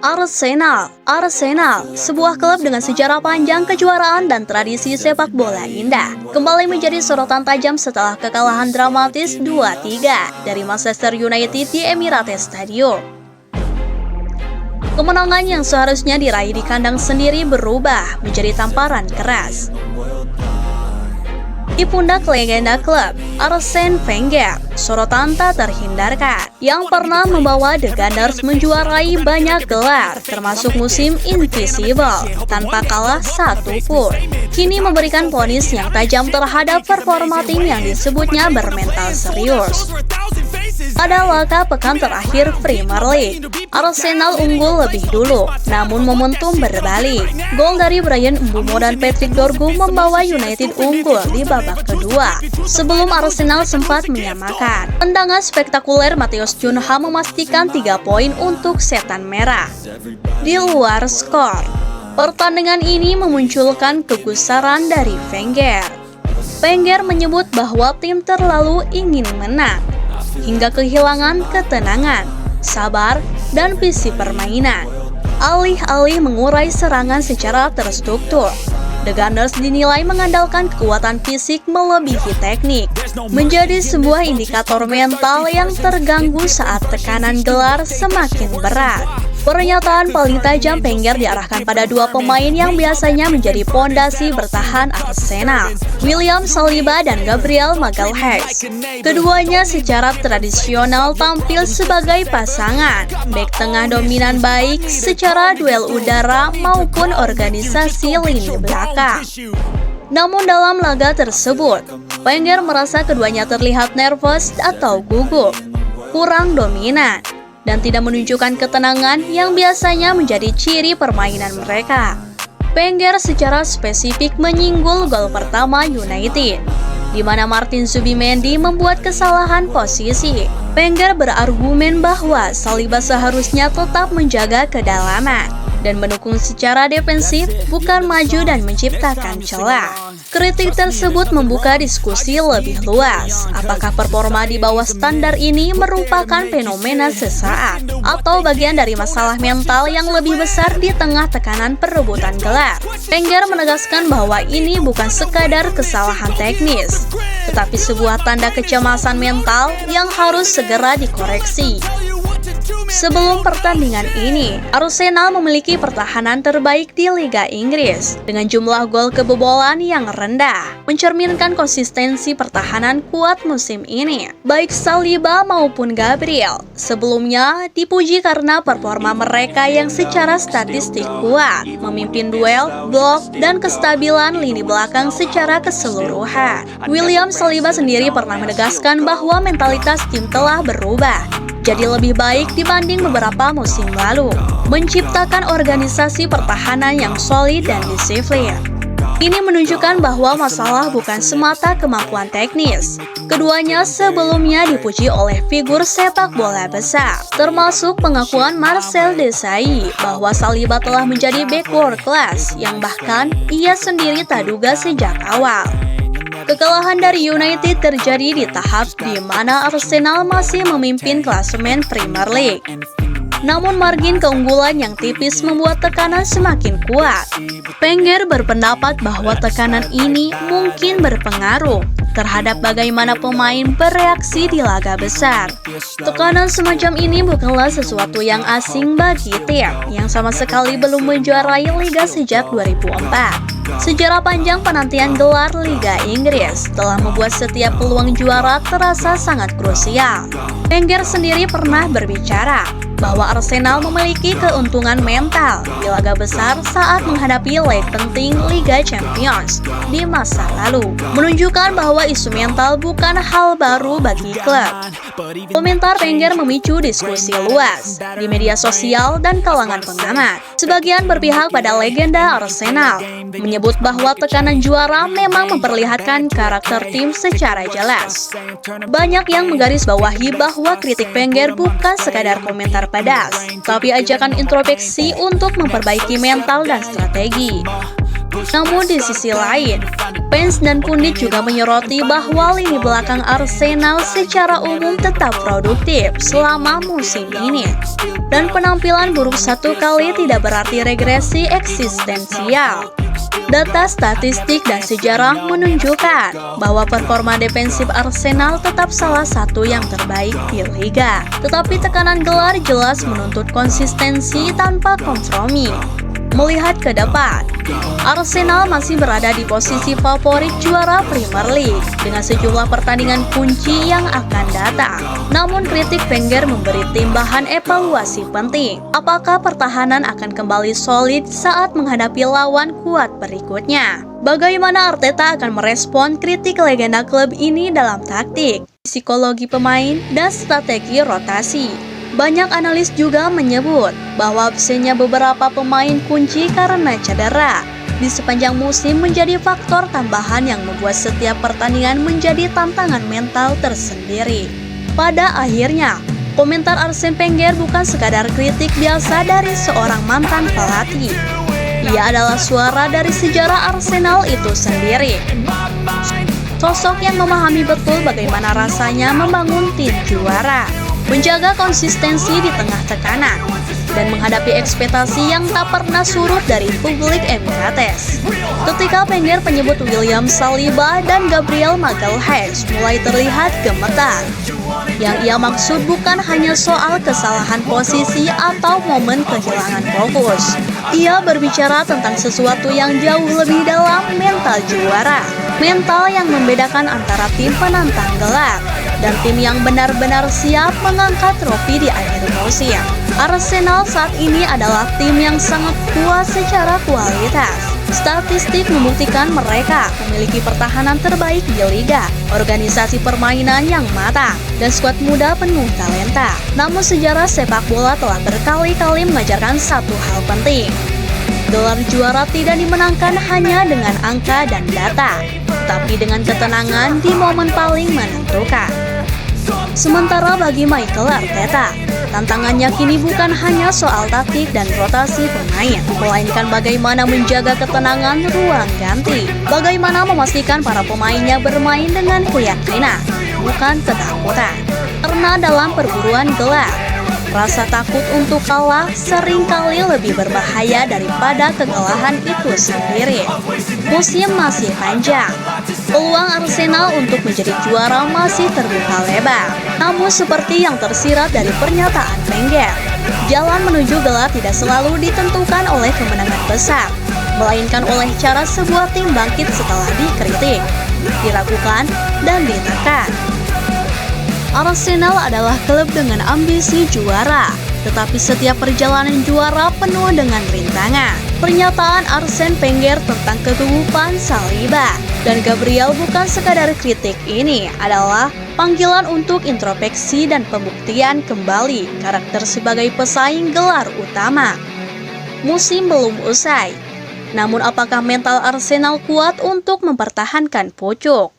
Arsenal, sebuah klub dengan sejarah panjang kejuaraan dan tradisi sepak bola indah, kembali menjadi sorotan tajam setelah kekalahan dramatis 2-3 dari Manchester United di Emirates Stadium. Kemenangan yang seharusnya diraih di kandang sendiri berubah menjadi tamparan keras di pundak legenda klub, Arsene Wenger. Sorotan tak terhindarkan, yang pernah membawa The Gunners menjuarai banyak gelar, termasuk musim Invisible, tanpa kalah satu pun. Kini memberikan vonis yang tajam terhadap performa tim yang disebutnya bermental serius. Pada laga pekan terakhir Premier League, Arsenal unggul lebih dulu, namun momentum berbalik. Gol dari Bryan Mbeumo dan Patrick Dorgu membawa United unggul di babak kedua, sebelum Arsenal sempat menyamakan. Tendangan spektakuler Matheus Cunha memastikan 3 poin untuk Setan Merah. Di luar skor, pertandingan ini memunculkan kegusaran dari Wenger. Wenger menyebut bahwa tim terlalu ingin menang, hingga kehilangan ketenangan, sabar, dan visi permainan. Alih-alih mengurai serangan secara terstruktur, The Gunners dinilai mengandalkan kekuatan fisik melebihi teknik, menjadi sebuah indikator mental yang terganggu saat tekanan gelar semakin berat. Pernyataan paling tajam Wenger diarahkan pada dua pemain yang biasanya menjadi pondasi bertahan Arsenal, William Saliba dan Gabriel Magalhaes. Keduanya secara tradisional tampil sebagai pasangan bek tengah dominan baik secara duel udara maupun organisasi lini belakang. Namun dalam laga tersebut, Wenger merasa keduanya terlihat nervous atau gugup, kurang dominan, dan tidak menunjukkan ketenangan yang biasanya menjadi ciri permainan mereka. Wenger secara spesifik menyinggung gol pertama United, di mana Martin Zubimendi membuat kesalahan posisi. Wenger berargumen bahwa Saliba seharusnya tetap menjaga kedalaman dan mendukung secara defensif, bukan maju dan menciptakan celah. Kritik tersebut membuka diskusi lebih luas. Apakah performa di bawah standar ini merupakan fenomena sesaat atau bagian dari masalah mental yang lebih besar di tengah tekanan perebutan gelar? Wenger menegaskan bahwa ini bukan sekadar kesalahan teknis, tetapi sebuah tanda kecemasan mental yang harus segera dikoreksi. Sebelum pertandingan ini, Arsenal memiliki pertahanan terbaik di Liga Inggris dengan jumlah gol kebobolan yang rendah, mencerminkan konsistensi pertahanan kuat musim ini. Baik Saliba maupun Gabriel sebelumnya dipuji karena performa mereka yang secara statistik kuat, memimpin duel, blok, dan kestabilan lini belakang secara keseluruhan. William Saliba sendiri pernah menegaskan bahwa mentalitas tim telah berubah jadi lebih baik dibanding beberapa musim lalu, menciptakan organisasi pertahanan yang solid dan disiplin. Ini menunjukkan bahwa masalah bukan semata kemampuan teknis. Keduanya sebelumnya dipuji oleh figur sepak bola besar, termasuk pengakuan Marcel Desailly bahwa Saliba telah menjadi back world class yang bahkan ia sendiri tak duga sejak awal. Kekalahan dari United terjadi di tahap di mana Arsenal masih memimpin klasemen Premier League. Namun margin keunggulan yang tipis membuat tekanan semakin kuat. Wenger berpendapat bahwa tekanan ini mungkin berpengaruh terhadap bagaimana pemain bereaksi di laga besar. Tekanan semacam ini bukanlah sesuatu yang asing bagi tim yang sama sekali belum menjuarai Liga sejak 2004. Sejarah panjang penantian gelar Liga Inggris telah membuat setiap peluang juara terasa sangat krusial. Wenger sendiri pernah berbicara bahwa Arsenal memiliki keuntungan mental di laga besar saat menghadapi leg penting Liga Champions di masa lalu, menunjukkan bahwa isu mental bukan hal baru bagi klub. Komentar Wenger memicu diskusi luas di media sosial dan kalangan pengamat. Sebagian berpihak pada legenda Arsenal, menyebut bahwa tekanan juara memang memperlihatkan karakter tim secara jelas. Banyak yang menggarisbawahi bahwa kritik Wenger bukan sekadar komentar pedas, tapi ajakan introspeksi untuk memperbaiki mental dan strategi. Namun di sisi lain, fans dan pundit juga menyoroti bahwa lini belakang Arsenal secara umum tetap produktif selama musim ini. Dan penampilan buruk satu kali tidak berarti regresi eksistensial. Data statistik dan sejarah menunjukkan bahwa performa defensif Arsenal tetap salah satu yang terbaik di Liga. Tetapi tekanan gelar jelas menuntut konsistensi tanpa kompromi. Melihat ke depan, Arsenal masih berada di posisi favorit juara Premier League dengan sejumlah pertandingan kunci yang akan datang. Namun kritik Wenger memberi timbahan evaluasi penting. Apakah pertahanan akan kembali solid saat menghadapi lawan kuat berikutnya? Bagaimana Arteta akan merespon kritik legenda klub ini dalam taktik, psikologi pemain, dan strategi rotasi? Banyak analis juga menyebut bahwa absennya beberapa pemain kunci karena cedera di sepanjang musim menjadi faktor tambahan yang membuat setiap pertandingan menjadi tantangan mental tersendiri. Pada akhirnya, komentar Arsene Wenger bukan sekadar kritik biasa dari seorang mantan pelatih. Ia adalah suara dari sejarah Arsenal itu sendiri. Sosok yang memahami betul bagaimana rasanya membangun tim juara, menjaga konsistensi di tengah tekanan, dan menghadapi ekspektasi yang tak pernah surut dari publik Emirates. Ketika Wenger menyebut William Saliba dan Gabriel Magalhaes mulai terlihat gemetar. Yang ia maksud bukan hanya soal kesalahan posisi atau momen kehilangan fokus. Ia berbicara tentang sesuatu yang jauh lebih dalam, mental juara. Mental yang membedakan antara tim penantang gelar dan tim yang benar-benar siap mengangkat trofi di akhir musim. Arsenal saat ini adalah tim yang sangat kuat secara kualitas. Statistik membuktikan mereka memiliki pertahanan terbaik di Liga, organisasi permainan yang matang, dan skuad muda penuh talenta. Namun sejarah sepak bola telah berkali-kali mengajarkan satu hal penting. Gelar juara tidak dimenangkan hanya dengan angka dan data, tapi dengan ketenangan di momen paling menentukan. Sementara bagi Mikel Arteta, tantangannya kini bukan hanya soal taktik dan rotasi pemain, melainkan bagaimana menjaga ketenangan ruang ganti, bagaimana memastikan para pemainnya bermain dengan keyakinan, bukan ketakutan. Karena dalam perburuan gelar, rasa takut untuk kalah seringkali lebih berbahaya daripada kekalahan itu sendiri. Musim masih panjang, peluang Arsenal untuk menjadi juara masih terbuka lebar. Namun seperti yang tersirat dari pernyataan Wenger, jalan menuju gelar tidak selalu ditentukan oleh kemenangan besar, melainkan oleh cara sebuah tim bangkit setelah dikritik, diragukan, dan ditekan. Arsenal adalah klub dengan ambisi juara, tetapi setiap perjalanan juara penuh dengan rintangan. Pernyataan Arsene Wenger tentang kegugupan Saliba dan Gabriel bukan sekadar kritik, ini adalah panggilan untuk introspeksi dan pembuktian kembali karakter sebagai pesaing gelar utama. Musim belum usai, namun apakah mental Arsenal kuat untuk mempertahankan pucuk?